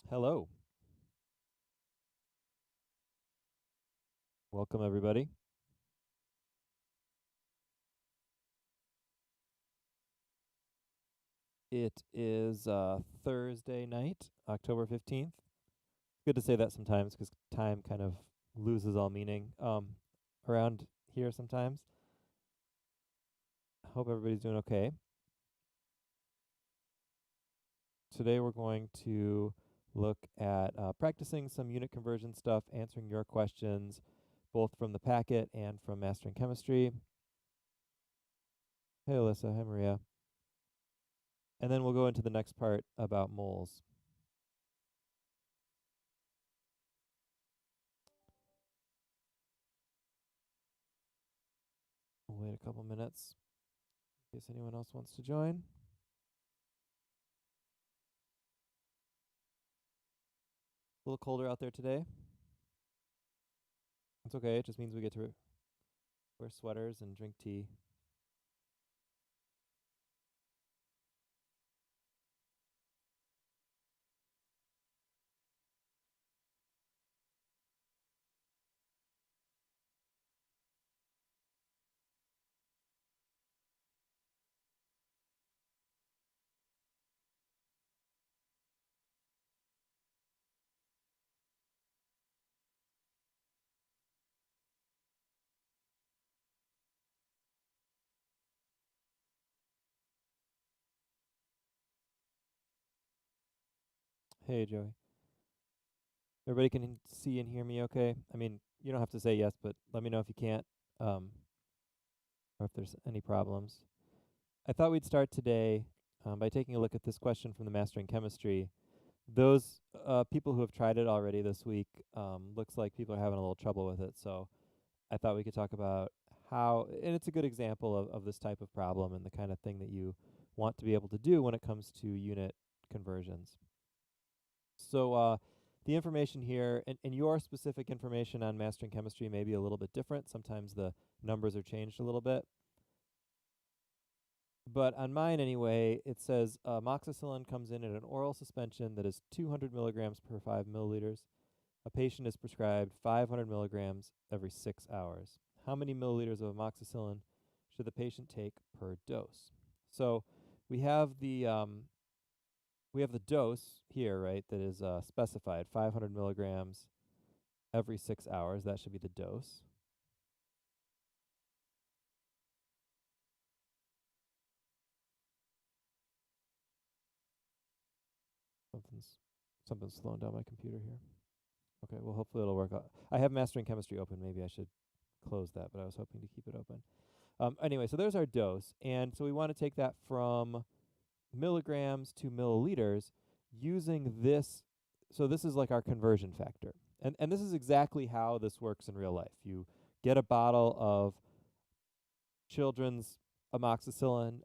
Hello. Welcome, everybody. It is Thursday night, October 15th. It's good to say that sometimes because time kind of loses all meaning around here sometimes. I hope everybody's doing okay. Today we're going to look at practicing some unit conversion stuff, answering your questions, both from the packet and from Mastering Chemistry. Hey, Alyssa. Hi, Maria. And then we'll go into the next part about moles. We'll wait a couple minutes in case anyone else wants to join. A little colder out there today. It's okay. It just means we get to wear sweaters and drink tea. Hey, Joey. Everybody can see and hear me okay? I mean, you don't have to say yes, but let me know if you can't, um, or if there's any problems. I thought we'd start today by taking a look at this question from the Mastering Chemistry. Those people who have tried it already this week, looks like people are having a little trouble with it. So I thought we could talk about how, and it's a good example of this type of problem and the kind of thing that you want to be able to do when it comes to unit conversions. So the information here, and your specific information on Mastering Chemistry may be a little bit different. Sometimes the numbers are changed a little bit. But on mine anyway, it says amoxicillin comes in at an oral suspension that is 200 milligrams per 5 milliliters. A patient is prescribed 500 milligrams every 6 hours. How many milliliters of amoxicillin should the patient take per dose? So we have the dose here, right, that is specified, 500 milligrams every 6 hours. That should be the dose. Something's slowing down my computer here. Okay, well, hopefully it'll work out. I have Mastering Chemistry open. Maybe I should close that, but I was hoping to keep it open. Anyway, so there's our dose. And so we want to take that from milligrams to milliliters using this. So this is like our conversion factor. And this is exactly how this works in real life. You get a bottle of children's amoxicillin,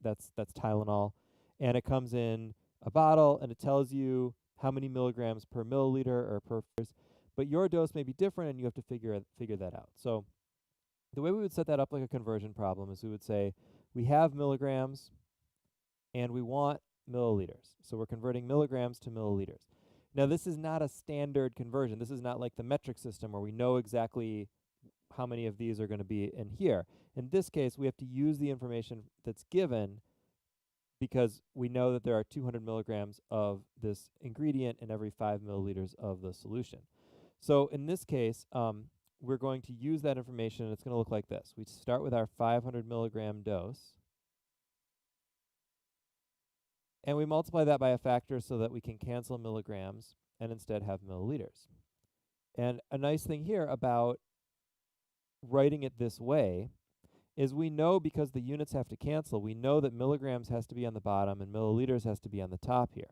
that's Tylenol, and it comes in a bottle and it tells you how many milligrams per milliliter or per, but your dose may be different and you have to figure that out. So the way we would set that up like a conversion problem is we would say we have milligrams and we want milliliters. So we're converting milligrams to milliliters. Now this is not a standard conversion. This is not like the metric system where we know exactly how many of these are going to be in here. In this case, we have to use the information that's given because we know that there are 200 milligrams of this ingredient in every 5 milliliters of the solution. So in this case, we're going to use that information, and it's going to look like this. We start with our 500 milligram dose, and we multiply that by a factor so that we can cancel milligrams and instead have milliliters. And a nice thing here about writing it this way is we know, because the units have to cancel, we know that milligrams has to be on the bottom and milliliters has to be on the top here.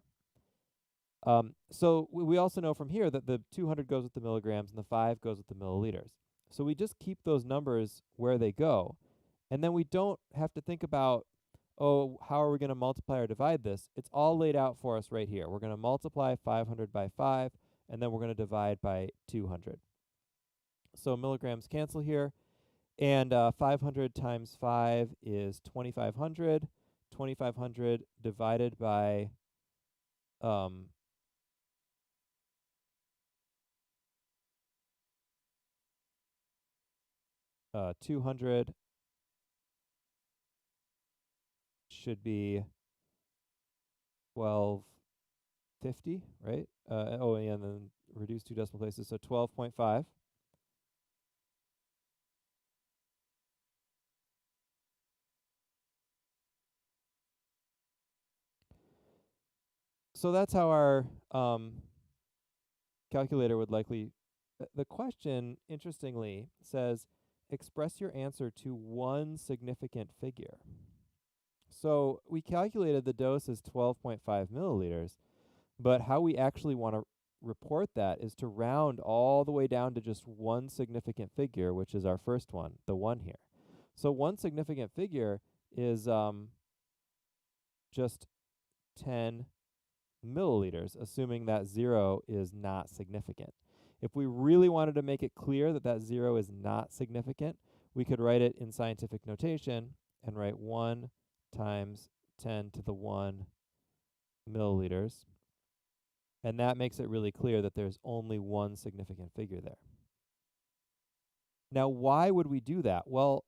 So we also know from here that the 200 goes with the milligrams and the 5 goes with the milliliters. So we just keep those numbers where they go, and then we don't have to think about, oh, how are we going to multiply or divide this? It's all laid out for us right here. We're going to multiply 500 by 5, and then we're going to divide by 200. So milligrams cancel here. And 500 times 5 is 2,500. 2,500 divided by 200 should be 1250, right? Oh, yeah, and then reduce 2 decimal places, so 12.5. So that's how our calculator would likely. The question, interestingly, says express your answer to one significant figure. So we calculated the dose as 12.5 milliliters, but how we actually want to report that is to round all the way down to just one significant figure, which is our first one, the 1 here. So one significant figure is just 10 milliliters, assuming that 0 is not significant. If we really wanted to make it clear that that 0 is not significant, we could write it in scientific notation and write 1 times 10 to the 1 milliliters. And that makes it really clear that there's only one significant figure there. Now, why would we do that? Well,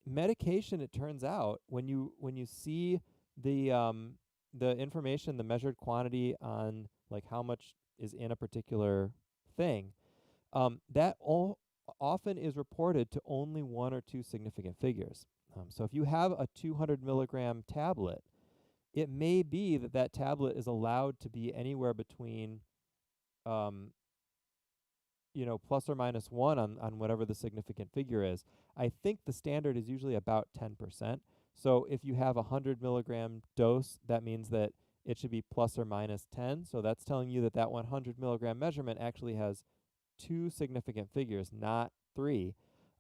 medication, it turns out, when you see the information, the measured quantity on like how much is in a particular thing, that all often is reported to only one or two significant figures. So if you have a 200 milligram tablet, it may be that that tablet is allowed to be anywhere between um, plus or minus 1 on whatever the significant figure is. I think the standard is usually about 10%. So if you have a 100 milligram dose, that means that it should be plus or minus 10. So that's telling you that that 100 milligram measurement actually has two significant figures, not three,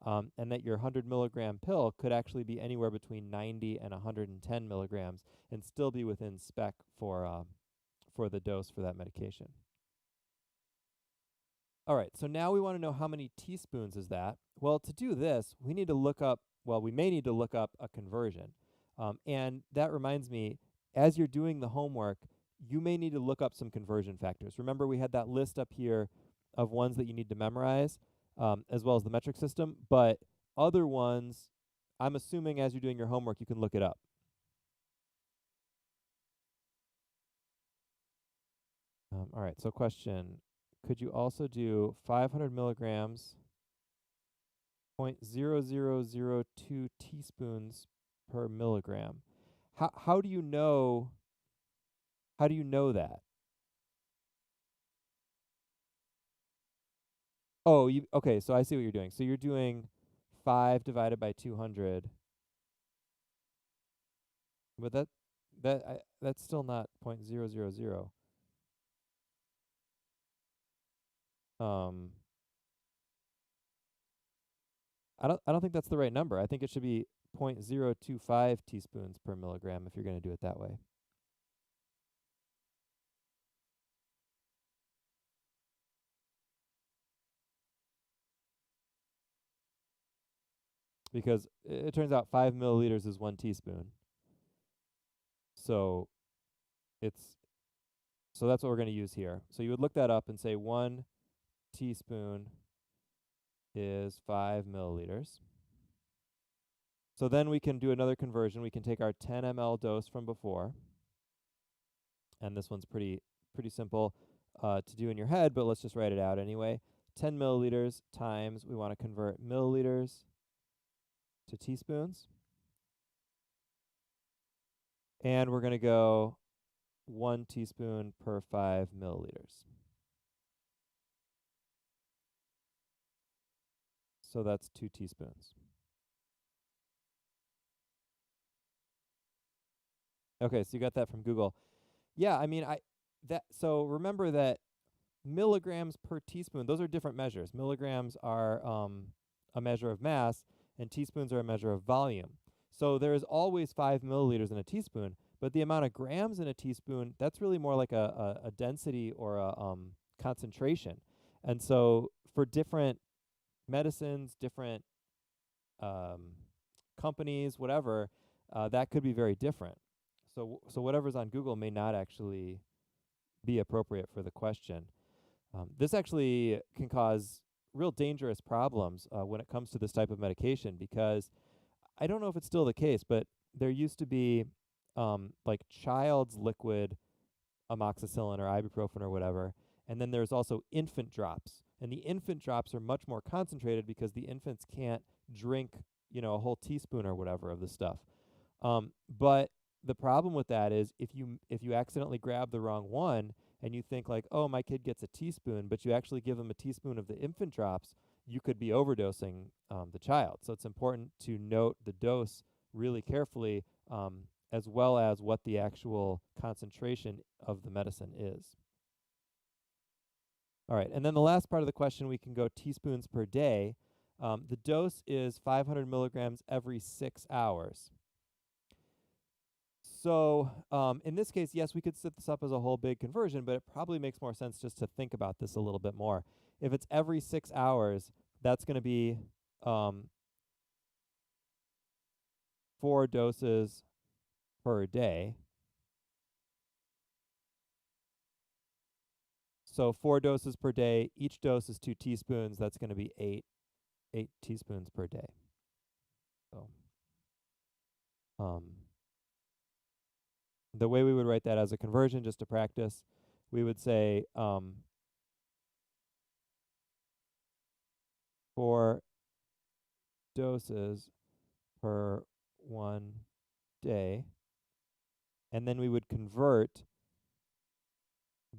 and that your 100 milligram pill could actually be anywhere between 90 and 110 milligrams and still be within spec for the dose for that medication. All right, so now we want to know how many teaspoons is that. Well, to do this, we need to look up, well, we may need to look up a conversion. And that reminds me, as you're doing the homework, you may need to look up some conversion factors. Remember, we had that list up here of ones that you need to memorize, as well as the metric system, but other ones, I'm assuming as you're doing your homework, you can look it up. All right, so question, could you also do 500 milligrams 0.0002 teaspoons per milligram? How do you know that? Oh, okay, so I see what you're doing. So you're doing 5 divided by 200. But that's still not 0.000. Um I don't think that's the right number. I think it should be 0.025 teaspoons per milligram if you're going to do it that way. Because it turns out 5 milliliters is 1 teaspoon. So it's so that's what we're going to use here. So you would look that up and say 1 teaspoon is 5 milliliters. So then we can do another conversion. We can take our 10 ml dose from before, and this one's pretty simple to do in your head, but let's just write it out anyway. 10 milliliters times, we want to convert milliliters to teaspoons. And we're going to go 1 teaspoon per 5 milliliters. So that's 2 teaspoons. Okay, so you got that from Google. Yeah, I mean, so remember that milligrams per teaspoon, those are different measures. Milligrams are a measure of mass, and teaspoons are a measure of volume. So there is always 5 milliliters in a teaspoon, but the amount of grams in a teaspoon, that's really more like a density or a concentration. And so for different medicines, different companies, whatever, that could be very different. So whatever's on Google may not actually be appropriate for the question. This actually can cause real dangerous problems when it comes to this type of medication, because I don't know if it's still the case, but there used to be like child's liquid amoxicillin or ibuprofen or whatever, and then there's also infant drops. And the infant drops are much more concentrated because the infants can't drink, a whole teaspoon or whatever of the stuff. But the problem with that is if you accidentally grab the wrong one and you think like, oh, my kid gets a teaspoon, but you actually give them a teaspoon of the infant drops, you could be overdosing the child. So it's important to note the dose really carefully, as well as what the actual concentration of the medicine is. All right, and then the last part of the question, we can go teaspoons per day. The dose is 500 milligrams every 6 hours. So in this case, yes, we could set this up as a whole big conversion, but it probably makes more sense just to think about this a little bit more. If it's every 6 hours, that's going to be 4 doses per day. So 4 doses per day. Each dose is 2 teaspoons. That's going to be 8 teaspoons per day. So the way we would write that as a conversion, just to practice, we would say 4 doses per 1 day, and then we would convert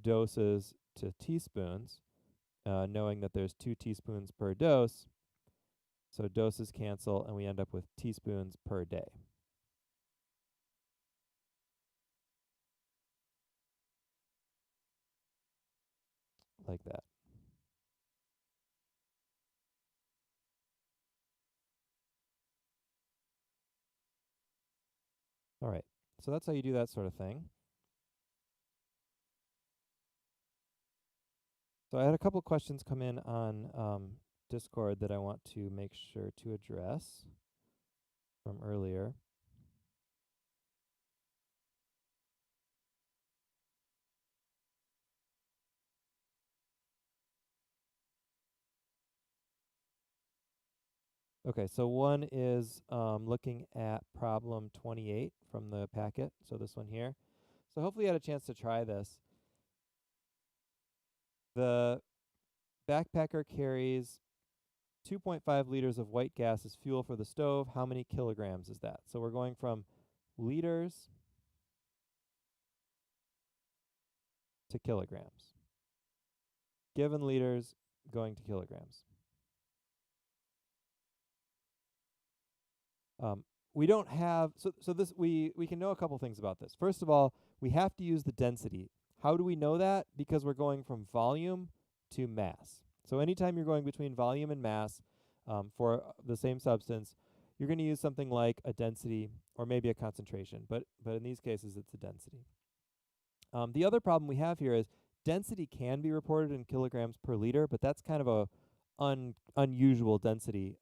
doses to teaspoons, knowing that there's 2 teaspoons per dose. So doses cancel, and we end up with teaspoons per day. Like that. All right, so that's how you do that sort of thing. So I had a couple questions come in on Discord that I want to make sure to address from earlier. Okay, so one is looking at problem 28 from the packet, so this one here. So hopefully you had a chance to try this. The backpacker carries 2.5 liters of white gas as fuel for the stove. How many kilograms is that? So we're going from liters to kilograms. Given liters, going to kilograms. We don't have, so this, we can know a couple things about this. First of all, we have to use the density. How do we know that? Because we're going from volume to mass. So anytime you're going between volume and mass for the same substance, you're going to use something like a density or maybe a concentration, but in these cases, it's a density. The other problem we have here is density can be reported in kilograms per liter, but that's kind of a unusual density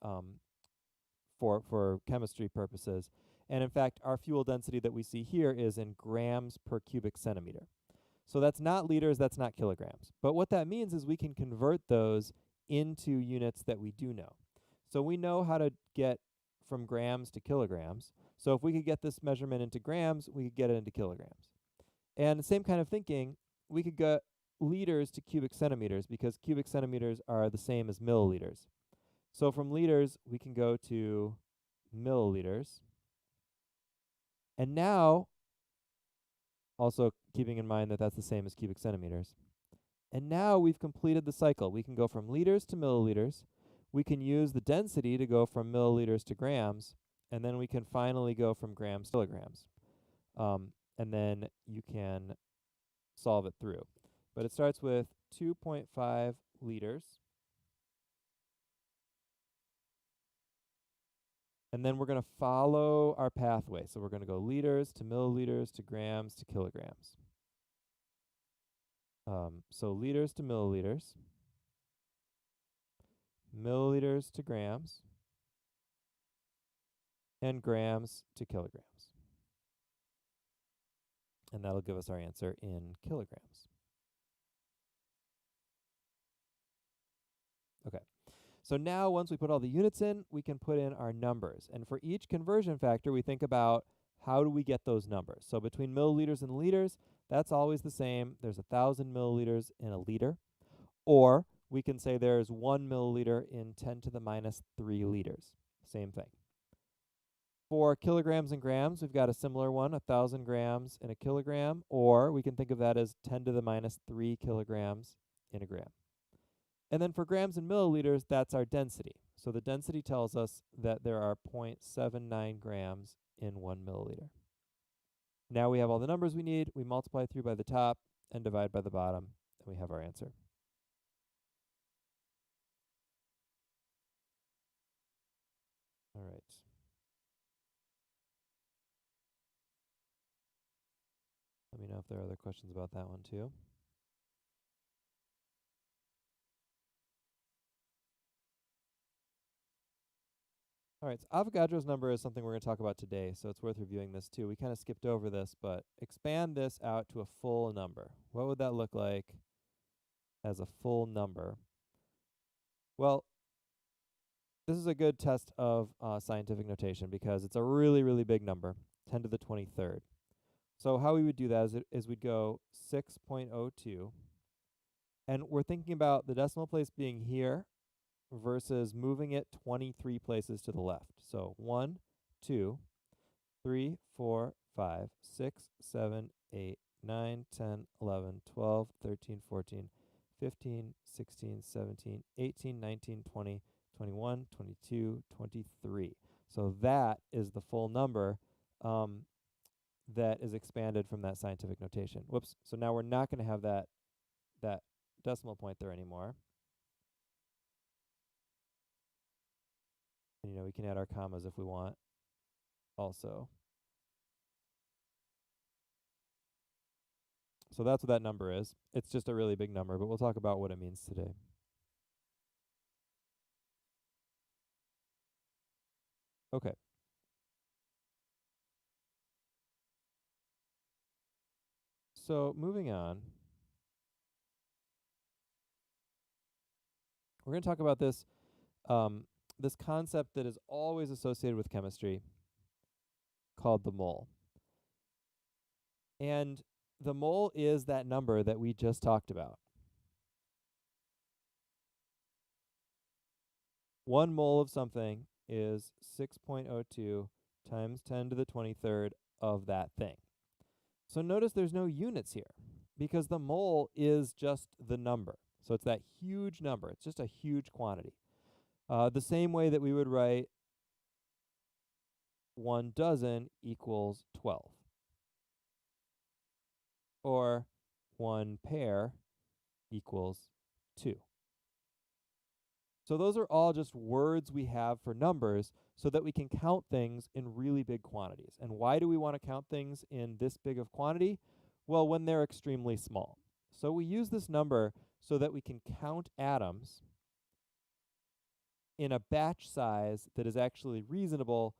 for chemistry purposes. And in fact, our fuel density that we see here is in grams per cubic centimeter. So that's not liters, that's not kilograms. But what that means is we can convert those into units that we do know. So we know how to get from grams to kilograms. So if we could get this measurement into grams, we could get it into kilograms. And the same kind of thinking, we could get liters to cubic centimeters because cubic centimeters are the same as milliliters. So from liters, we can go to milliliters. And now, also keeping in mind that that's the same as cubic centimeters. And now we've completed the cycle. We can go from liters to milliliters. We can use the density to go from milliliters to grams. And then we can finally go from grams to kilograms. And then you can solve it through. But it starts with 2.5 liters. And then we're going to follow our pathway. So we're going to go liters to milliliters to grams to kilograms. So liters to milliliters, milliliters to grams, and grams to kilograms. And that'll give us our answer in kilograms. Okay. So now once we put all the units in, we can put in our numbers. And for each conversion factor, we think about how do we get those numbers. So between milliliters and liters, that's always the same. There's 1,000 milliliters in a liter. Or we can say there's 1 milliliter in 10 to the minus 3 liters. Same thing. For kilograms and grams, we've got a similar one, 1,000 grams in a kilogram, or we can think of that as 10 to the minus 3 kilograms in a gram. And then for grams and milliliters, that's our density. So the density tells us that there are 0.79 grams in 1 milliliter. Now we have all the numbers we need. We multiply through by the top and divide by the bottom, and we have our answer. All right. Let me know if there are other questions about that one too. All right, so Avogadro's number is something we're going to talk about today, so it's worth reviewing this too. We kind of skipped over this, but expand this out to a full number. What would that look like as a full number? Well, this is a good test of scientific notation because it's a really, really big number, 10 to the 23rd. So how we would do that is we'd go 6.02, and we're thinking about the decimal place being here versus moving it 23 places to the left. So 1, 2, 3, 4, 5, 6, 7, 8, 9, 10, 11, 12, 13, 14, 15, 16, 17, 18, 19, 20, 21, 22, 23. So that is the full number that is expanded from that scientific notation. Whoops. So now we're not going to have that decimal point there anymore. And, we can add our commas if we want also. So that's what that number is. It's just a really big number, but we'll talk about what it means today. Okay. So moving on, we're going to talk about this this concept that is always associated with chemistry called the mole. And the mole is that number that we just talked about. 1 mole of something is 6.02 times 10 to the 23rd of that thing. So notice there's no units here because the mole is just the number. So it's that huge number. It's just a huge quantity. The same way that we would write 1 dozen equals 12. Or 1 pair equals 2. So those are all just words we have for numbers so that we can count things in really big quantities. And why do we want to count things in this big of quantity? Well, when they're extremely small. So we use this number so that we can count atoms in a batch size that is actually reasonable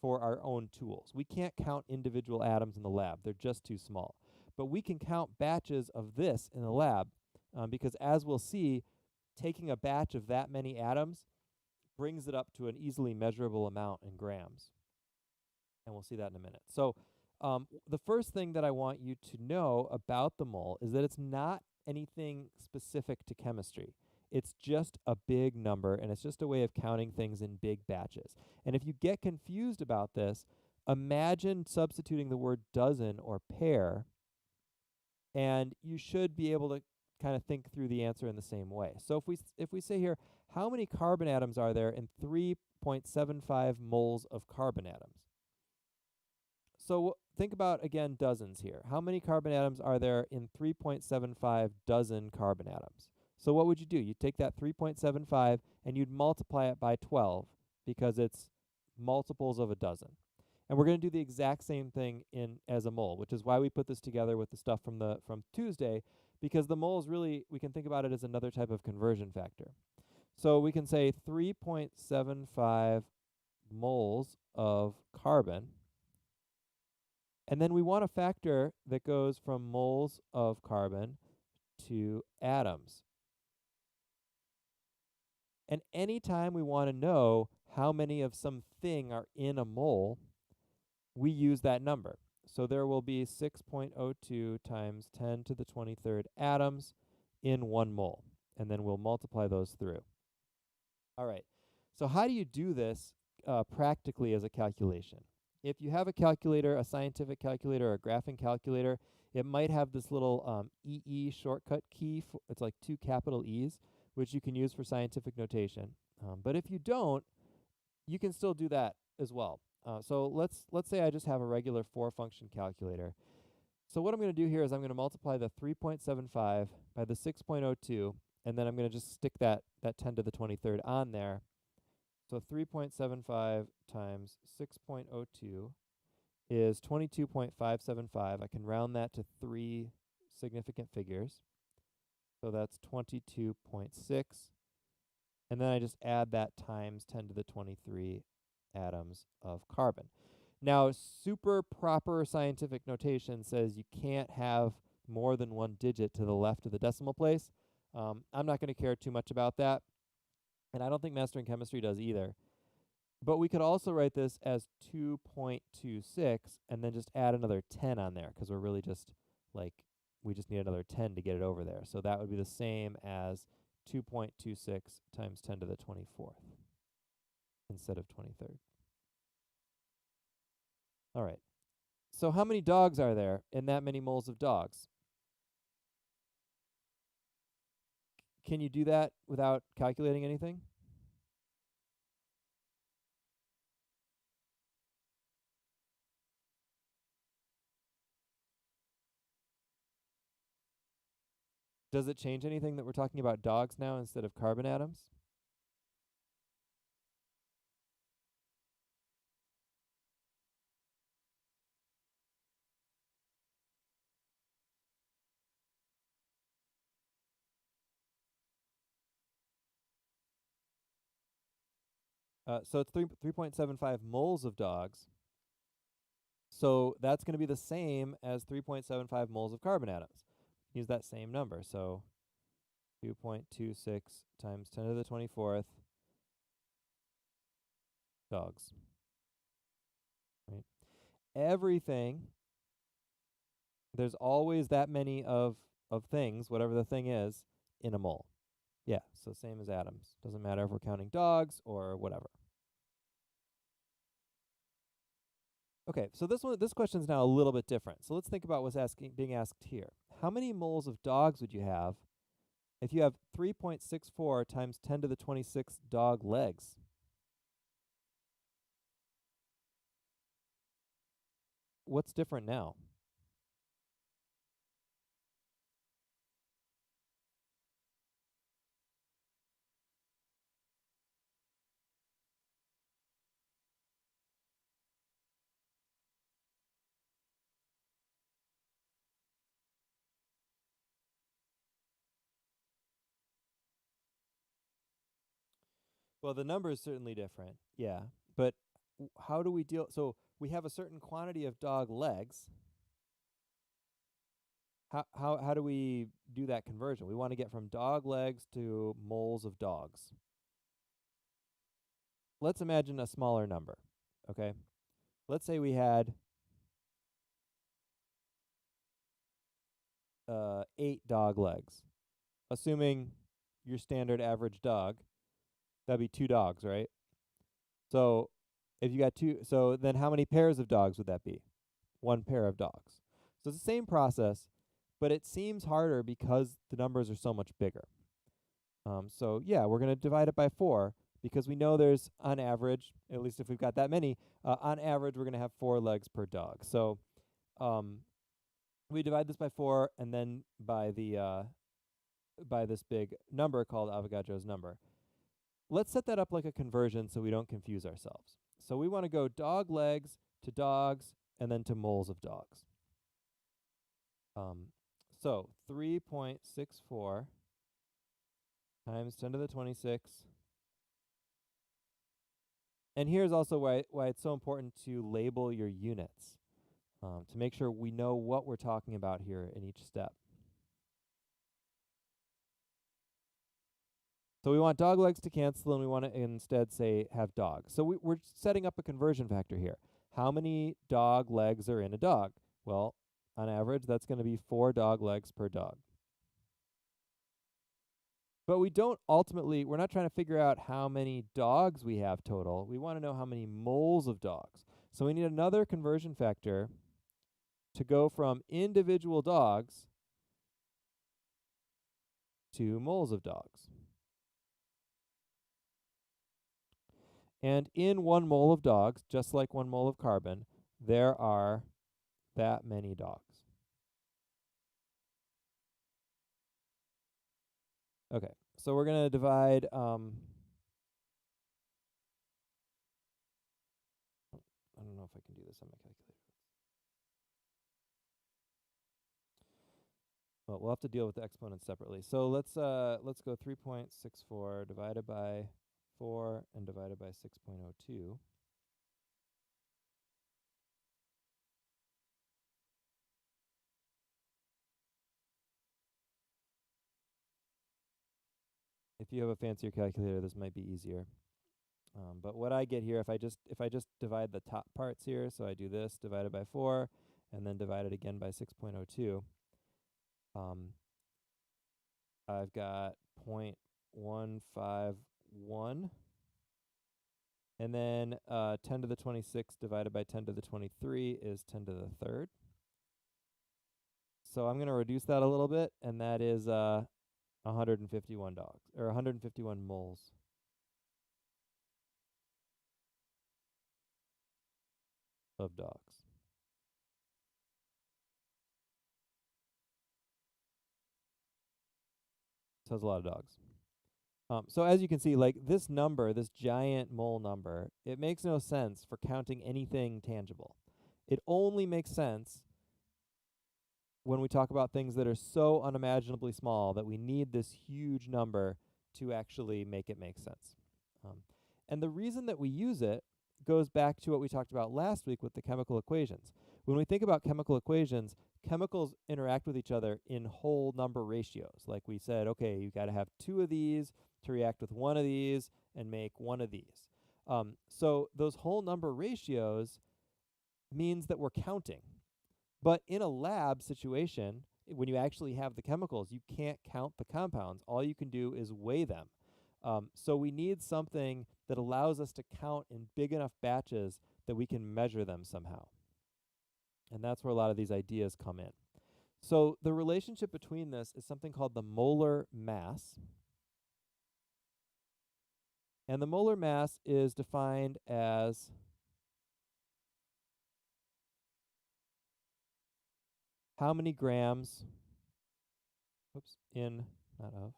for our own tools. We can't count individual atoms in the lab. They're just too small. But we can count batches of this in the lab because, as we'll see, taking a batch of that many atoms brings it up to an easily measurable amount in grams. And we'll see that in a minute. So the first thing that I want you to know about the mole is that it's not anything specific to chemistry. It's just a big number, and it's just a way of counting things in big batches. And if you get confused about this, imagine substituting the word dozen or pair, and you should be able to kind of think through the answer in the same way. So if we say here, how many carbon atoms are there in 3.75 moles of carbon atoms? So think about, again, dozens here. How many carbon atoms are there in 3.75 dozen carbon atoms? So what would you do? You'd take that 3.75 and you'd multiply it by 12 because it's multiples of a dozen. And we're going to do the exact same thing as a mole, which is why we put this together with the stuff from Tuesday, because the mole is really, we can think about it as another type of conversion factor. So we can say 3.75 moles of carbon. And then we want a factor that goes from moles of carbon to atoms And anytime we want to know how many of something are in a mole, we use that number. So there will be 6.02 times 10 to the 23rd atoms in 1 mole. And then we'll multiply those through. All right. So how do you do this practically as a calculation? If you have a calculator, a scientific calculator, or a graphing calculator, it might have this little EE shortcut key. It's like 2 capital E's, which you can use for scientific notation. But if you don't, you can still do that as well. So let's say I just have a regular 4-function calculator. So what I'm going to do here is I'm going to multiply the 3.75 by the 6.02, and then I'm going to just stick that 10 to the 23rd on there. So 3.75 times 6.02 is 22.575. I can round that to 3 significant figures. So that's 22.6. And then I just add that times 10 to the 23 atoms of carbon. Now, super proper scientific notation says you can't have more than 1 digit to the left of the decimal place. I'm not going to care too much about that, and I don't think Mastering Chemistry does either. But we could also write this as 2.26 and then just add another 10 on there, because we're really just like, we just need another 10 to get it over there. So that would be the same as 2.26 times 10 to the 24th instead of 23rd. All right. So how many dogs are there in that many moles of dogs? Can you do that without calculating anything? Does it change anything that we're talking about dogs now instead of carbon atoms? So it's 3.75 moles of dogs. So that's going to be the same as 3.75 moles of carbon atoms. Use that same number. So 2.26 times 10 to the 24th dogs. Right? Everything, there's always that many of things, whatever the thing is, in a mole. Yeah, so same as atoms. Doesn't matter if we're counting dogs or whatever. Okay, so this question is now a little bit different. So let's think about what's being asked here. How many moles of dogs would you have if you have 3.64 times 10 to the 26 dog legs? What's different now? Well, the number is certainly different. Yeah, but how do we deal? So we have a certain quantity of dog legs. How do we do that conversion? We want to get from dog legs to moles of dogs. Let's imagine a smaller number, okay? Let's say we had 8 dog legs. Assuming your standard average dog, that'd be 2 dogs, right? So if you got 2, so then how many pairs of dogs would that be? 1 pair of dogs. So it's the same process, but it seems harder because the numbers are so much bigger. So yeah, we're going to divide it by 4 because we know there's, on average, at least if we've got that many, on average we're going to have 4 legs per dog. So we divide this by 4 and then by the by this big number called Avogadro's number. Let's set that up like a conversion so we don't confuse ourselves. So we want to go dog legs to dogs and then to moles of dogs. So 3.64 times 10 to the 26. And here's also why it's so important to label your units, to make sure we know what we're talking about here in each step. So we want dog legs to cancel, and we want to instead say have dog. So we're setting up a conversion factor here. How many dog legs are in a dog? Well, on average, that's going to be 4 dog legs per dog. But we don't ultimately, we're not trying to figure out how many dogs we have total. We want to know how many moles of dogs. So we need another conversion factor to go from individual dogs to moles of dogs. And in 1 mole of dogs, just like 1 mole of carbon, there are that many dogs. Okay, so we're going to divide I don't know if I can do this on my calculator. Well, we'll have to deal with the exponents separately. So let's go 3.64 divided by 4 and divided by 6.02. If you have a fancier calculator, this might be easier. But what I get here, if I just divide the top parts here, so I do this divided by 4, and then divide it again by 6.02, I've got 0.151, and then 10 to the 26 divided by 10 to the 23 is 10 to the third. So I'm going to reduce that a little bit, and that is 151 dogs, or 151 moles of dogs. So that's a lot of dogs. So as you can see, like this number, this giant mole number, it makes no sense for counting anything tangible. It only makes sense when we talk about things that are so unimaginably small that we need this huge number to actually make it make sense. And the reason that we use it goes back to what we talked about last week with the chemical equations. When we think about chemical equations, chemicals interact with each other in whole number ratios. Like we said, okay, you got to have 2 of these to react with 1 of these and make 1 of these. So those whole number ratios means that we're counting. But in a lab situation, when you actually have the chemicals, you can't count the compounds. All you can do is weigh them. So we need something that allows us to count in big enough batches that we can measure them somehow. And that's where a lot of these ideas come in. So the relationship between this is something called the molar mass. And the molar mass is defined as how many grams, in, not of,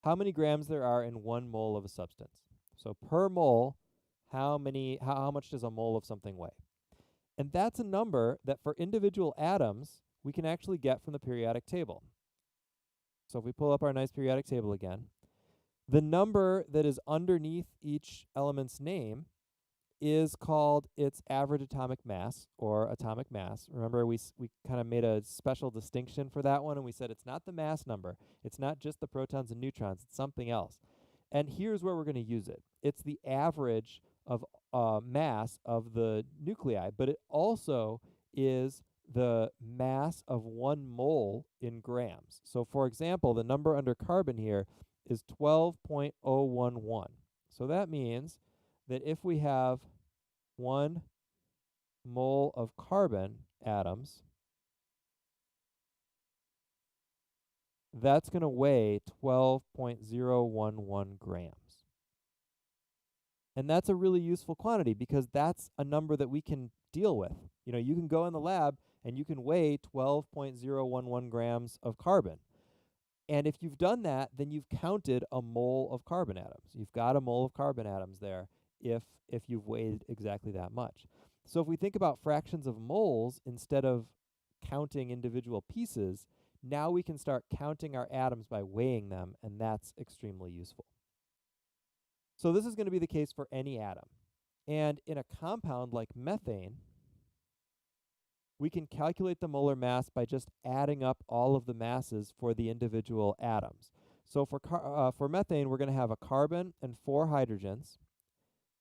how many grams there are in 1 mole of a substance. So per mole, how much does a mole of something weigh? And that's a number that for individual atoms, we can actually get from the periodic table. So if we pull up our nice periodic table again, the number that is underneath each element's name is called its average atomic mass, or atomic mass. Remember, we kind of made a special distinction for that one, and we said it's not the mass number. It's not just the protons and neutrons. It's something else. And here's where we're going to use it. It's the average of mass of the nuclei, but it also is the mass of 1 mole in grams. So for example, the number under carbon here is 12.011. So that means that if we have 1 mole of carbon atoms, that's going to weigh 12.011 grams. And that's a really useful quantity because that's a number that we can deal with. You know, you can go in the lab and you can weigh 12.011 grams of carbon. And if you've done that, then you've counted a mole of carbon atoms. You've got a mole of carbon atoms there if you've weighed exactly that much. So if we think about fractions of moles instead of counting individual pieces, now we can start counting our atoms by weighing them, and that's extremely useful. So this is going to be the case for any atom. And in a compound like methane, we can calculate the molar mass by just adding up all of the masses for the individual atoms. So for methane, we're going to have a carbon and 4 hydrogens,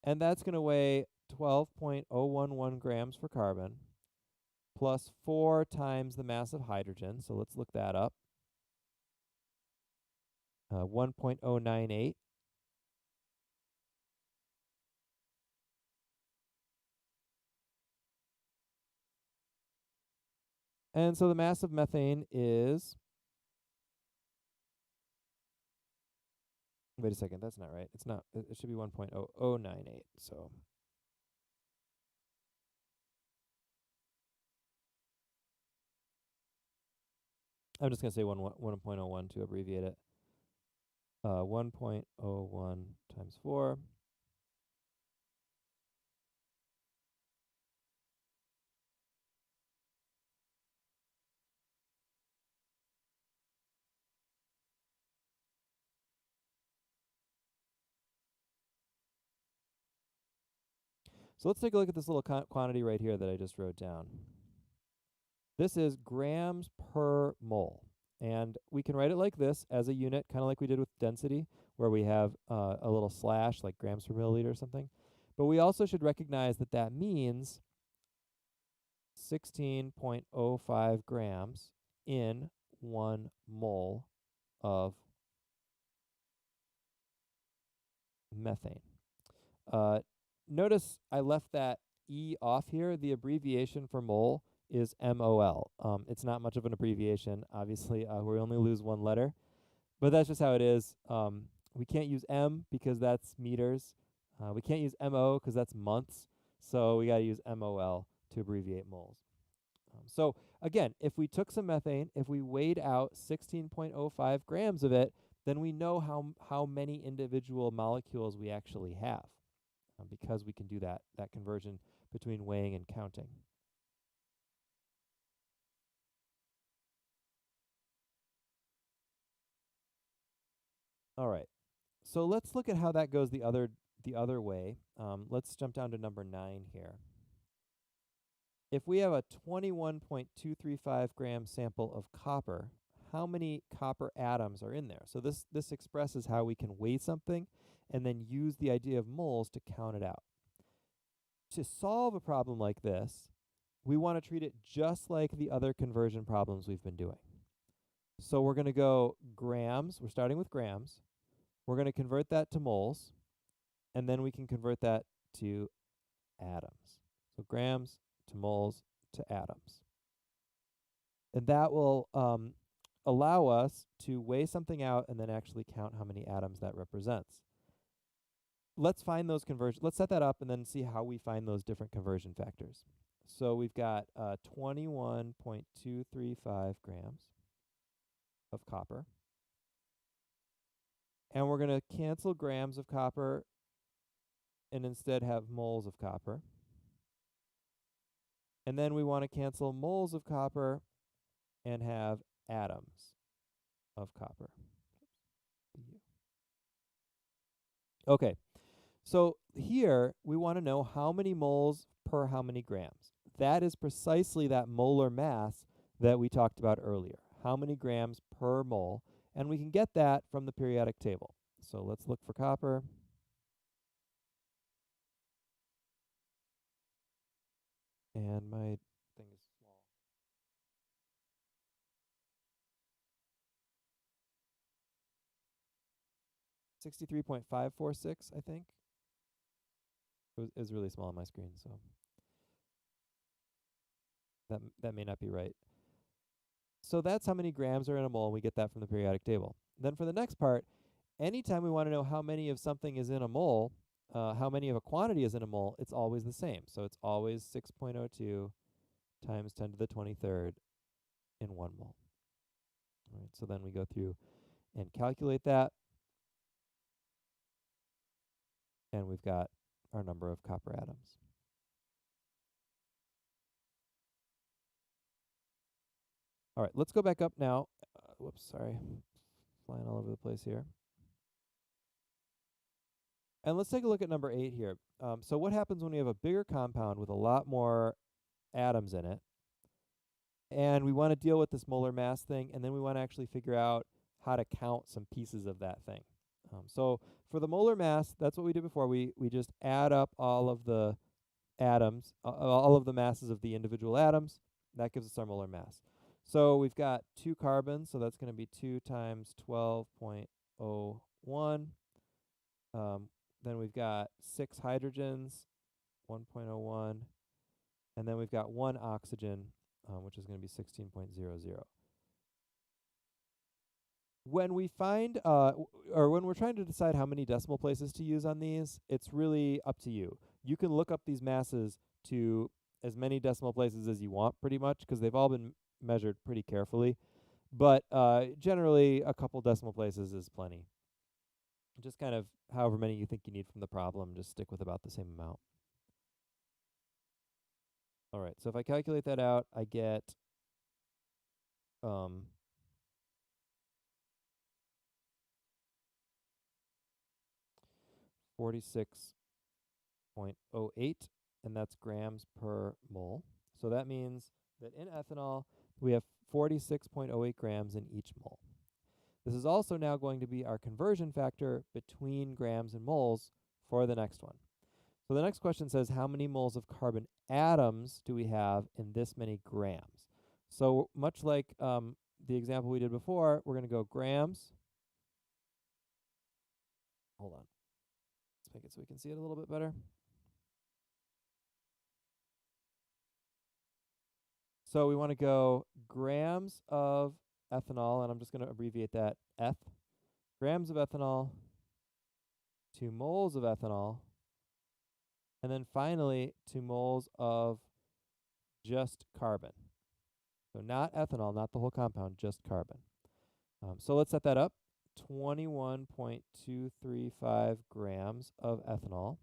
and that's going to weigh 12.011 grams for carbon, plus 4 times the mass of hydrogen. So let's look that up. 1.098. And so the mass of methane is, wait a second, that's not right. It's not, it should be 1.0098. So I'm just going to say 1.01 to abbreviate it. 1.01 times 4. So let's take a look at this little quantity right here that I just wrote down. This is grams per mole. And we can write it like this as a unit, kind of like we did with density, where we have a little slash, like grams per milliliter or something. But we also should recognize that that means 16.05 grams in 1 mole of methane. Notice I left that E off here. The abbreviation for mole is MOL. It's not much of an abbreviation. Obviously, we only lose 1 letter, but that's just how it is. We can't use M because that's meters. We can't use MO because that's months. So we got to use MOL to abbreviate moles. So again, if we took some methane, if we weighed out 16.05 grams of it, then we know how many individual molecules we actually have, because we can do that conversion between weighing and counting. All right, so let's look at how that goes the other way. Let's jump down to number 9 here. If we have a 21.235 gram sample of copper, how many copper atoms are in there? So this expresses how we can weigh something and then use the idea of moles to count it out. To solve a problem like this, we want to treat it just like the other conversion problems we've been doing. So we're going to go grams. We're starting with grams. We're going to convert that to moles, and then we can convert that to atoms. So grams to moles to atoms. And that will allow us to weigh something out and then actually count how many atoms that represents. Let's find those conversions. Let's set that up and then see how we find those different conversion factors. So we've got 21.235 grams of copper. And we're going to cancel grams of copper and instead have moles of copper. And then we want to cancel moles of copper and have atoms of copper. Okay, so here we want to know how many moles per how many grams. That is precisely that molar mass that we talked about earlier. How many grams per mole? And we can get that from the periodic table. So let's look for copper. And my thing is small. 63.546, I think. It was really small on my screen, so that may not be right. So that's how many grams are in a mole, and we get that from the periodic table. Then for the next part, anytime we want to know how many of something is in a mole, how many of a quantity is in a mole, it's always the same. So it's always 6.02 times 10 to the 23rd in 1 mole. All right, so then we go through and calculate that, and we've got our number of copper atoms. All right, let's go back up now. Whoops, sorry. Flying all over the place here. And let's take a look at number 8 here. So what happens when we have a bigger compound with a lot more atoms in it, and we want to deal with this molar mass thing, and then we want to actually figure out how to count some pieces of that thing. So for the molar mass, that's what we did before. We just add up all of the atoms, all of the masses of the individual atoms. That gives us our molar mass. So we've got 2 carbons, so that's going to be 2 times 12.01. Then we've got 6 hydrogens, 1.01. And then we've got 1 oxygen, which is going to be 16.00. When we find, or when we're trying to decide how many decimal places to use on these, it's really up to you. You can look up these masses to as many decimal places as you want, pretty much, because they've all been measured pretty carefully. But generally, a couple decimal places is plenty. Just kind of however many you think you need from the problem, just stick with about the same amount. All right, so if I calculate that out, I get 46.08, and that's grams per mole. So that means that in ethanol, we have 46.08 grams in each mole. This is also now going to be our conversion factor between grams and moles for the next one. So the next question says, how many moles of carbon atoms do we have in this many grams? So much like the example we did before, we're going to go grams. Hold on. Let's make it so we can see it a little bit better. So we want to go grams of ethanol, and I'm just going to abbreviate that F. Grams of ethanol to moles of ethanol, and then finally to moles of just carbon. So not ethanol, not the whole compound, just carbon. So let's set that up. 21.235 grams of ethanol.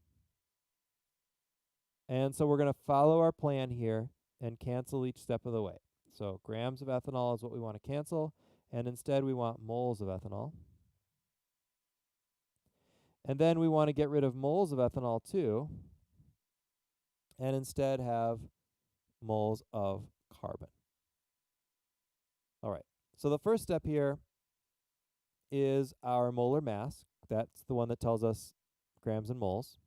And so we're going to follow our plan here and cancel each step of the way. So grams of ethanol is what we want to cancel, and instead we want moles of ethanol. And then we want to get rid of moles of ethanol too, and instead have moles of carbon. All right, so the first step here is our molar mass. That's the one that tells us grams and moles.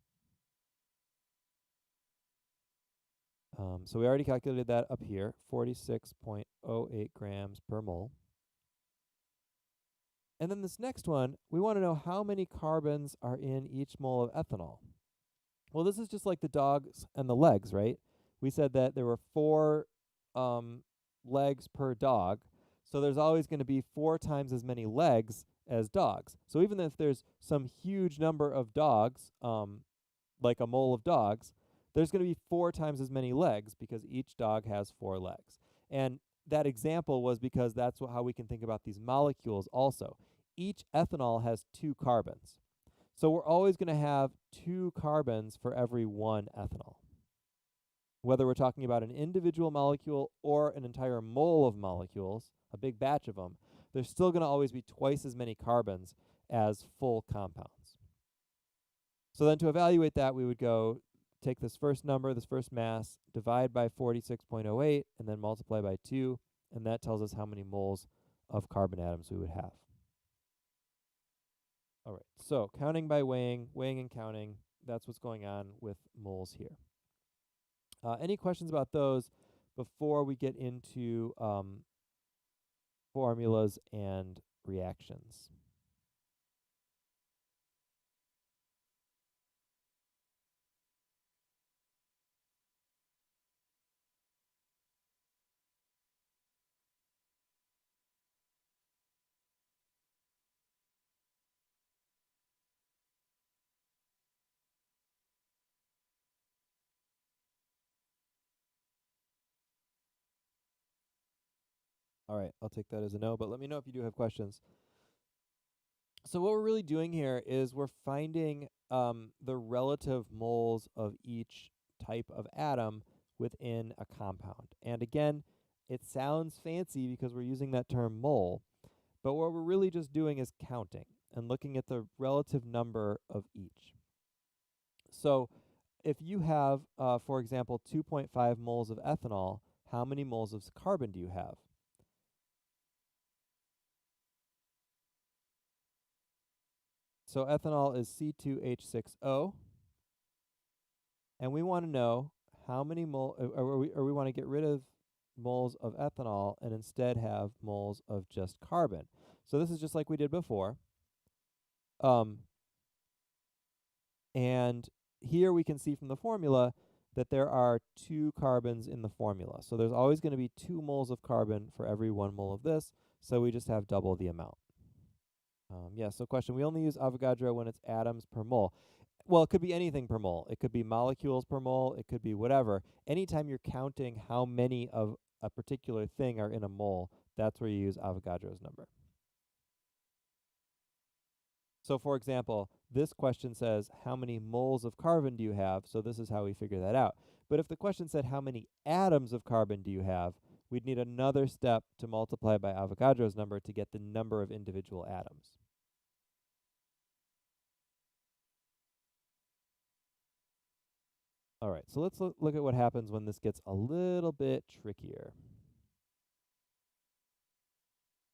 So we already calculated that up here, 46.08 grams per mole. And then this next one, we want to know how many carbons are in each mole of ethanol. Well, this is just like the dogs and the legs, right? We said that there were 4 legs per dog. So there's always going to be 4 times as many legs as dogs. So even if there's some huge number of dogs, like a mole of dogs, there's going to be 4 times as many legs because each dog has 4 legs. And that example was because that's how we can think about these molecules also. Each ethanol has 2 carbons. So we're always going to have 2 carbons for every 1 ethanol. Whether we're talking about an individual molecule or an entire mole of molecules, a big batch of them, there's still going to always be twice as many carbons as full compounds. So then to evaluate that, we would go take this first number, this first mass, divide by 46.08, and then multiply by 2, and that tells us how many moles of carbon atoms we would have. All right, so counting by weighing, weighing and counting, that's what's going on with moles here. Any questions about those before we get into formulas and reactions? All right, I'll take that as a no, but let me know if you do have questions. So what we're really doing here is we're finding the relative moles of each type of atom within a compound. And again, it sounds fancy because we're using that term mole, but what we're really just doing is counting and looking at the relative number of each. So if you have, for example, 2.5 moles of ethanol, how many moles of carbon do you have? So ethanol is C2H6O, and we want to know how many or we want to get rid of moles of ethanol and instead have moles of just carbon. So this is just like we did before. Um, and here we can see from the formula that there are 2 carbons in the formula. So there's always going to be 2 moles of carbon for every 1 mole of this, so we just have double the amount. Yeah, so question, we only use Avogadro when it's atoms per mole. Well, it could be anything per mole. It could be molecules per mole. It could be whatever. Anytime you're counting how many of a particular thing are in a mole, that's where you use Avogadro's number. So for example, this question says, how many moles of carbon do you have? So this is how we figure that out. But if the question said, how many atoms of carbon do you have? We'd need another step to multiply by Avogadro's number to get the number of individual atoms. All right, so let's look at what happens when this gets a little bit trickier.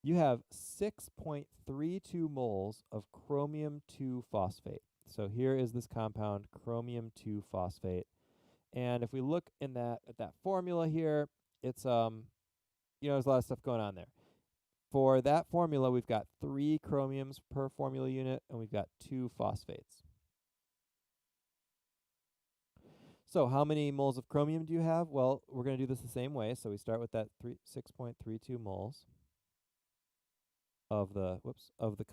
You have 6.32 moles of chromium 2 phosphate. So here is this compound, chromium 2 phosphate. And if we look in at that formula here, it's there's a lot of stuff going on there. For that formula, we've got 3 chromiums per formula unit, and we've got 2 phosphates. So how many moles of chromium do you have? Well, we're going to do this the same way. So we start with that 6.32 moles of the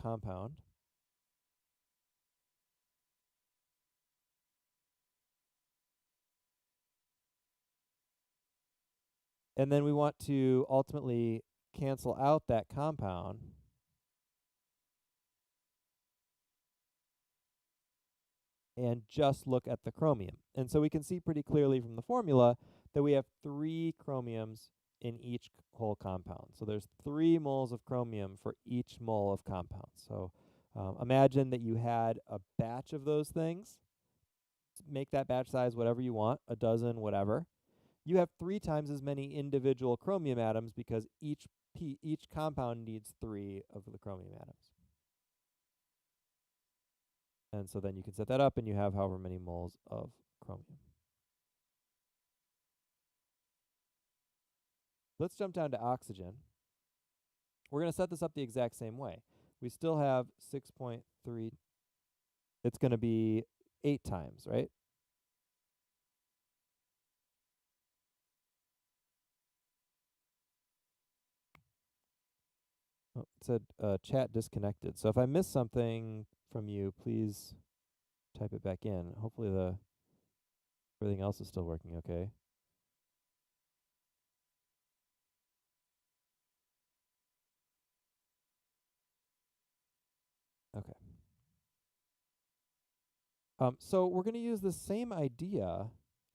compound. And then we want to ultimately cancel out that compound. And just look at the chromium. And so we can see pretty clearly from the formula that we have 3 chromiums in each whole compound. So there's 3 moles of chromium for each mole of compound. So imagine that you had a batch of those things. Make that batch size whatever you want, a dozen, whatever. You have 3 times as many individual chromium atoms because each compound needs 3 of the chromium atoms. And so then you can set that up and you have however many moles of chromium. Let's jump down to oxygen. We're going to set this up the exact same way. We still have 6.3. It's going to be 8 times, right? Oh, it said chat disconnected. So if I missed something from you, please type it back in. Hopefully everything else is still working okay. Okay. So we're going to use the same idea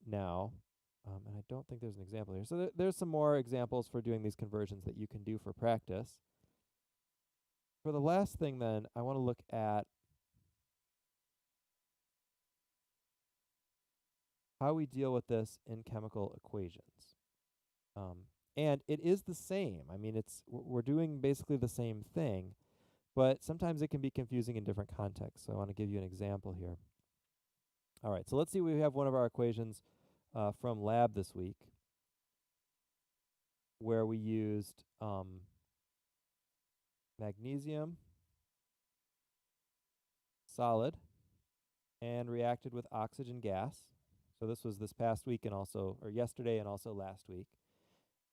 now, and I don't think there's an example here. So there's some more examples for doing these conversions that you can do for practice. For the last thing then, I want to look at how we deal with this in chemical equations. And it is the same. I mean, we're doing basically the same thing, but sometimes it can be confusing in different contexts. So I want to give you an example here. All right, so let's see, we have one of our equations from lab this week where we used magnesium solid and reacted with oxygen gas. So this was this past week and also, or yesterday and also last week.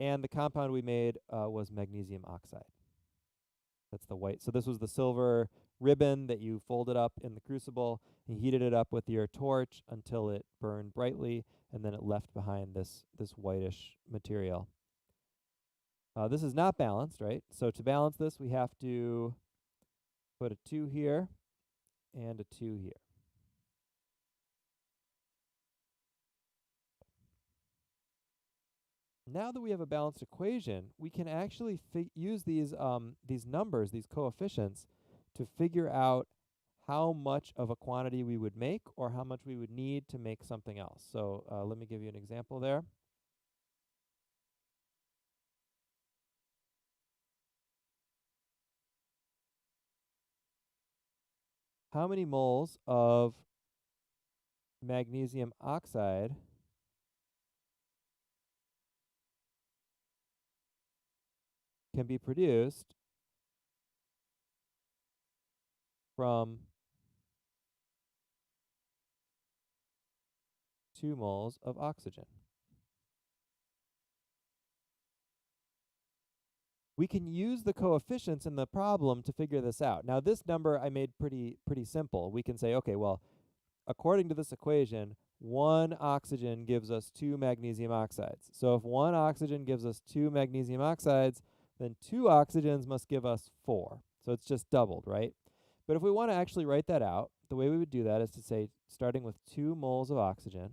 And the compound we made was magnesium oxide. That's the white. So this was the silver ribbon that you folded up in the crucible. You heated it up with your torch until it burned brightly, and then it left behind this whitish material. This is not balanced, right? So to balance this, we have to put a 2 here and a 2 here. Now that we have a balanced equation, we can actually use these numbers, these coefficients, to figure out how much of a quantity we would make or how much we would need to make something else. So let me give you an example there. How many moles of magnesium oxide can be produced from 2 moles of oxygen? We can use the coefficients in the problem to figure this out. Now, this number I made pretty simple. We can say, okay, well, according to this equation, 1 oxygen gives us 2 magnesium oxides. So if 1 oxygen gives us 2 magnesium oxides, then 2 oxygens must give us 4. So it's just doubled, right? But if we want to actually write that out, the way we would do that is to say, starting with 2 moles of oxygen,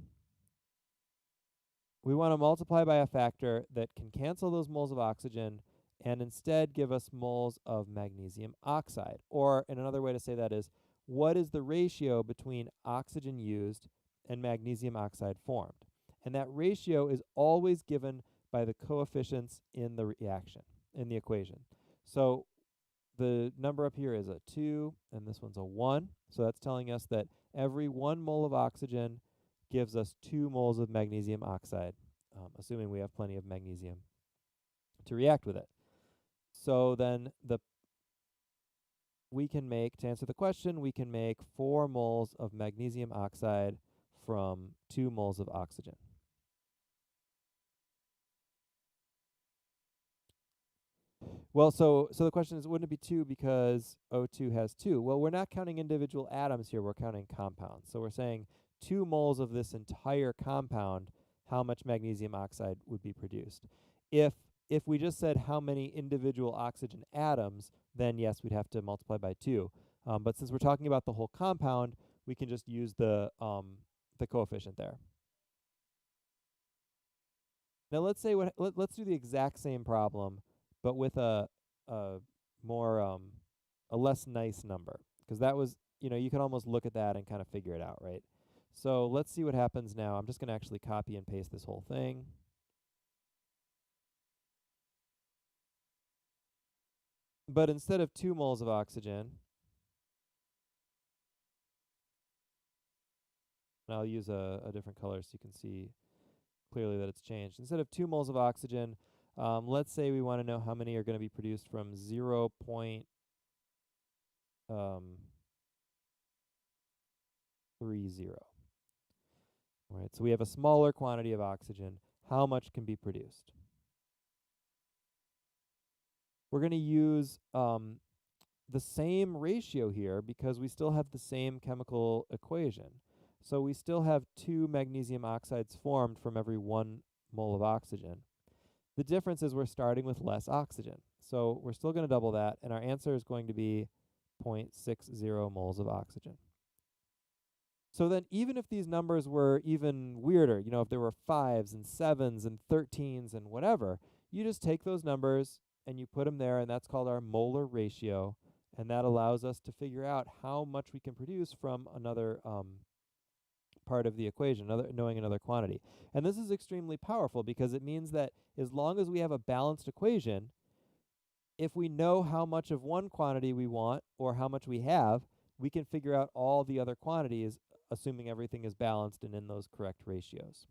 we want to multiply by a factor that can cancel those moles of oxygen and instead give us moles of magnesium oxide. Or in another way to say that is, what is the ratio between oxygen used and magnesium oxide formed? And that ratio is always given by the coefficients in the reaction, in the equation. So the number up here is a 2, and this one's a 1. So that's telling us that every 1 mole of oxygen gives us 2 moles of magnesium oxide, assuming we have plenty of magnesium to react with it. So then we can make, to answer the question, we can make 4 moles of magnesium oxide from 2 moles of oxygen. Well, so the question is, wouldn't it be 2 because O2 has 2? Well, we're not counting individual atoms here, we're counting compounds. So we're saying 2 moles of this entire compound, how much magnesium oxide would be produced. If we just said how many individual oxygen atoms, then yes, we'd have to multiply by 2. But since we're talking about the whole compound, we can just use the coefficient there. Now let's say let's do the exact same problem, but with a more a less nice number, because that was, you can almost look at that and kind of figure it out, right? So let's see what happens now. I'm just going to actually copy and paste this whole thing. But instead of 2 moles of oxygen, and I'll use a different color so you can see clearly that it's changed. Instead of 2 moles of oxygen, let's say we want to know how many are going to be produced from 0.30. All right, so we have a smaller quantity of oxygen. How much can be produced? We're going to use the same ratio here because we still have the same chemical equation. So we still have 2 magnesium oxides formed from every 1 mole of oxygen. The difference is we're starting with less oxygen. So we're still going to double that, and our answer is going to be 0.60 moles of oxygen. So then even if these numbers were even weirder, if there were 5s and 7s and 13s and whatever, you just take those numbers and you put them there, and that's called our molar ratio, and that allows us to figure out how much we can produce from another part of the equation, knowing another quantity. And this is extremely powerful because it means that as long as we have a balanced equation, if we know how much of one quantity we want or how much we have, we can figure out all the other quantities, assuming everything is balanced and in those correct ratios.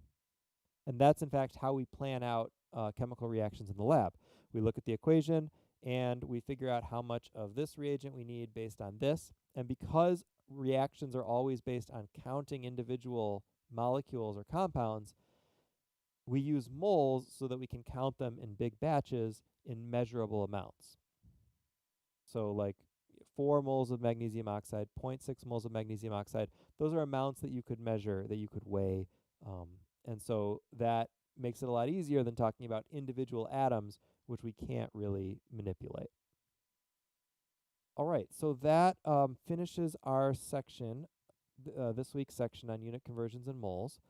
And that's, in fact, how we plan out chemical reactions in the lab. We look at the equation, and we figure out how much of this reagent we need based on this. And because reactions are always based on counting individual molecules or compounds, we use moles so that we can count them in big batches in measurable amounts. So like 4 moles of magnesium oxide, 0.6 moles of magnesium oxide, those are amounts that you could measure, that you could weigh. And so that makes it a lot easier than talking about individual atoms, which we can't really manipulate. All right, so that finishes our section, this week's section on unit conversions and moles.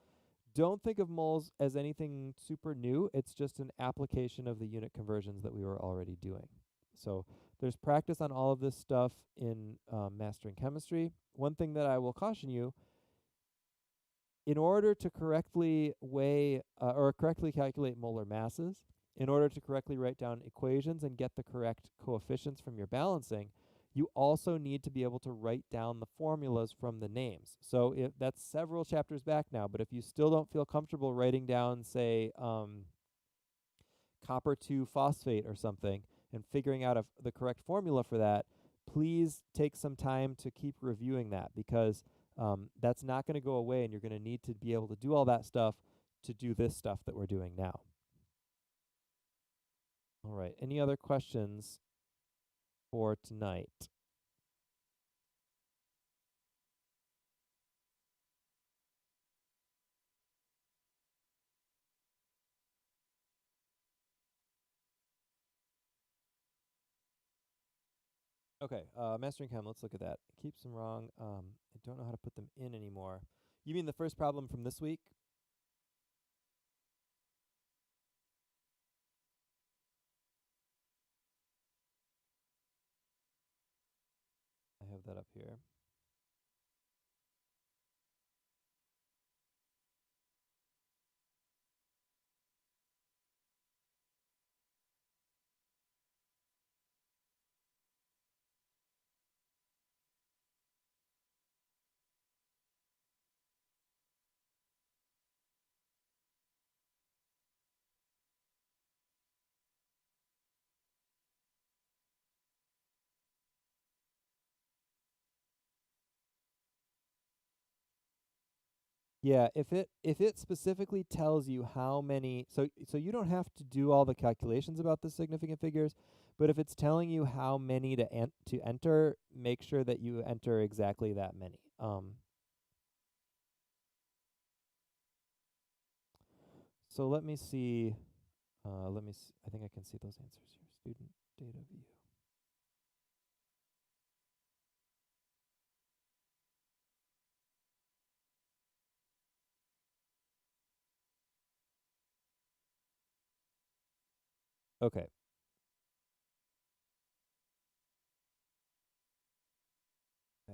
Don't think of moles as anything super new. It's just an application of the unit conversions that we were already doing. So there's practice on all of this stuff in mastering chemistry. One thing that I will caution you, in order to correctly weigh or correctly calculate molar masses, in order to correctly write down equations and get the correct coefficients from your balancing, you also need to be able to write down the formulas from the names. So if that's several chapters back now, but if you still don't feel comfortable writing down, say, copper 2 phosphate or something, and figuring out the correct formula for that, please take some time to keep reviewing that, because that's not going to go away, and you're going to need to be able to do all that stuff to do this stuff that we're doing now. All right, any other questions for tonight? Okay, mastering chem, let's look at that. Keeps them wrong. I don't know how to put them in anymore. You mean the first problem from this week? I have that up here. Yeah, if it specifically tells you how many, so you don't have to do all the calculations about the significant figures, but if it's telling you how many to enter, make sure that you enter exactly that many. So let me see. I think I can see those answers here. Student data view. Okay. I,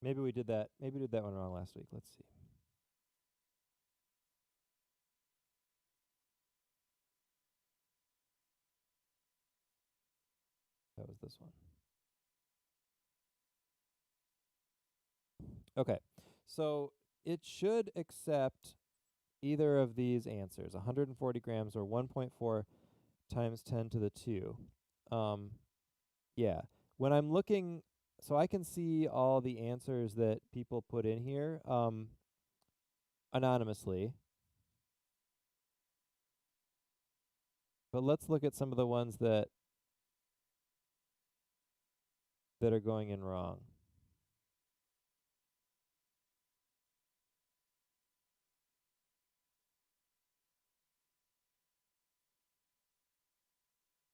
maybe we did that. Maybe we did that one wrong last week. Let's see. That was this one. Okay. So it should accept either of these answers, 140 grams or 1.4 times 10 to the 2. Yeah. When I'm looking, so I can see all the answers that people put in here anonymously. But let's look at some of the ones that are going in wrong.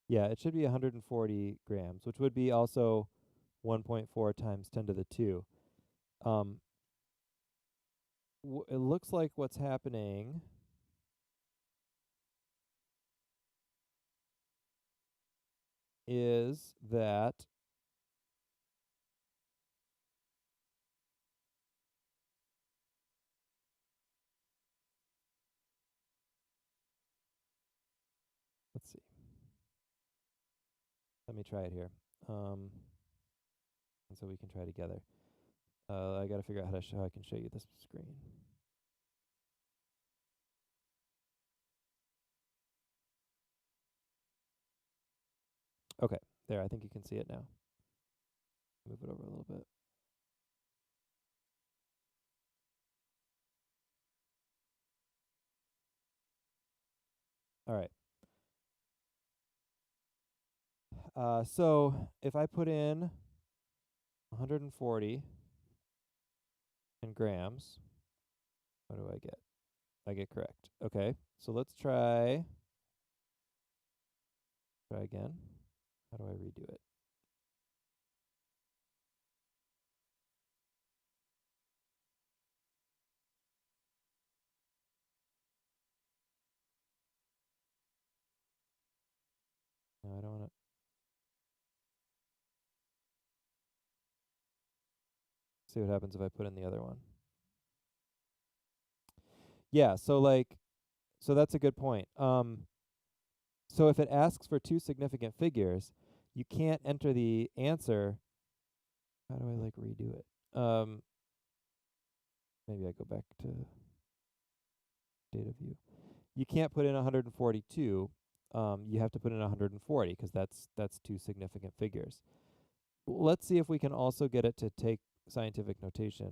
Yeah, it should be 140 grams, which would be also 1.4 times 10 to the 2. Um, it looks like what's happening is that let's see. Let me try it here. And so we can try together. I got to figure out how I can show you this screen. Okay, there. I think you can see it now. Move it over a little bit. All right. So if I put in 140 in grams. What do I get? I get correct. Okay, so let's try again. How do I redo it? No, I don't want to. See what happens if I put in the other one. Yeah, so that's a good point. So if it asks for two significant figures, you can't enter the answer. How do I redo it? Maybe I go back to data view. You can't put in 142. You have to put in 140 because that's two significant figures. Let's see if we can also get it to take scientific notation,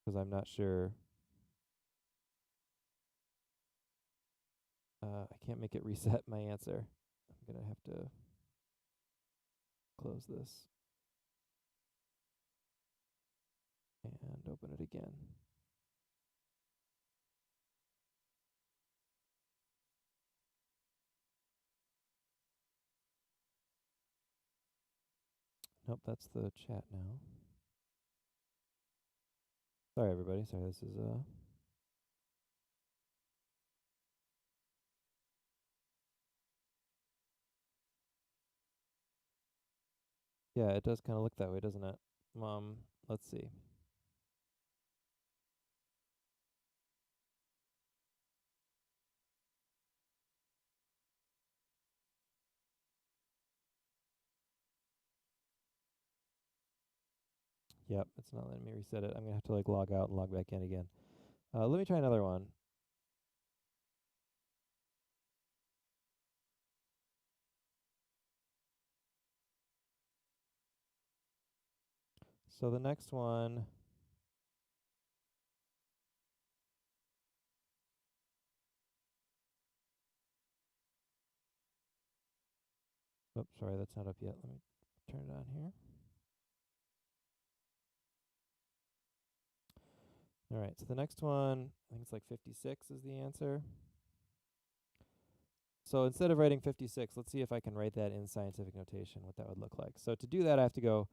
because I'm not sure. I can't make it reset my answer. I'm gonna have to close this and open it again. Nope, that's the chat now. Sorry, everybody. Sorry, this is yeah, it does kind of look that way, doesn't it? Let's see. Yep, it's not letting me reset it. I'm gonna have to log out and log back in again. Let me try another one. So the next one. Oops, sorry, that's not up yet. Let me turn it on here. All right, so the next one, I think it's 56 is the answer. So instead of writing 56, let's see if I can write that in scientific notation, what that would look like. So to do that, I have to go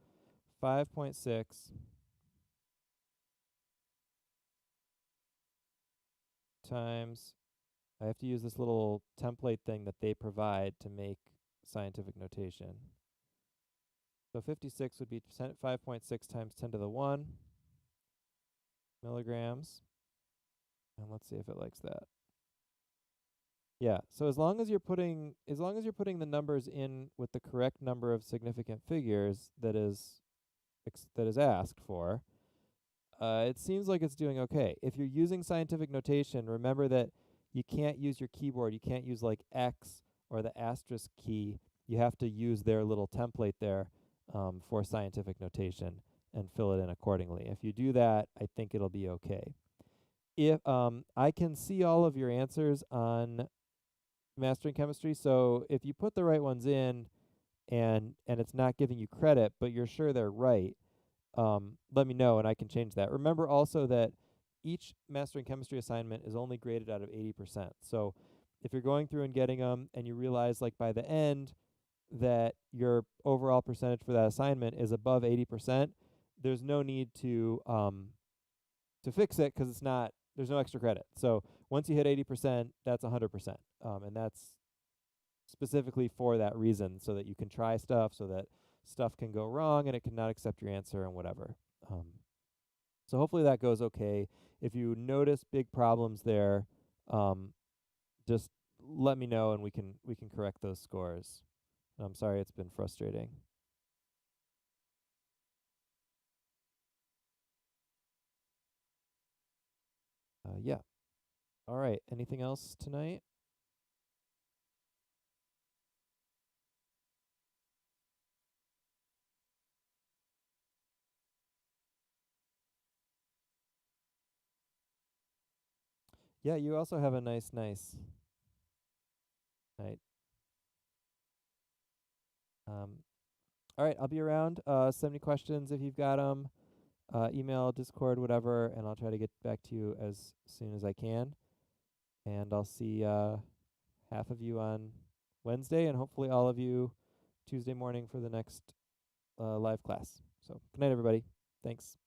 5.6 times, I have to use this little template thing that they provide to make scientific notation. So 56 would be 5.6 times 10 to the 1 milligrams. And let's see if it likes that. Yeah, so as long as you're putting the numbers in with the correct number of significant figures that is asked for, it seems like it's doing okay. If you're using scientific notation, remember that you can't use your keyboard. You can't use X or the asterisk key. You have to use their little template there for scientific notation and fill it in accordingly. If you do that, I think it'll be okay. If I can see all of your answers on Mastering Chemistry, so if you put the right ones in and it's not giving you credit, but you're sure they're right, let me know and I can change that. Remember also that each Mastering Chemistry assignment is only graded out of 80%. So if you're going through and getting them and you realize by the end that your overall percentage for that assignment is above 80%, there's no need to fix it because there's no extra credit. So once you hit 80%, that's 100%. And that's specifically for that reason, so that you can try stuff, so that stuff can go wrong and it cannot accept your answer and whatever. So hopefully that goes okay. If you notice big problems there, just let me know and we can correct those scores. I'm sorry it's been frustrating. Yeah. All right. Anything else tonight? Yeah, you also have a nice night. Um, All right, I'll be around. Send me questions if you've got them. Email, Discord, whatever, and I'll try to get back to you as soon as I can. And I'll see half of you on Wednesday, and hopefully all of you Tuesday morning for the next live class. So good night, everybody. Thanks.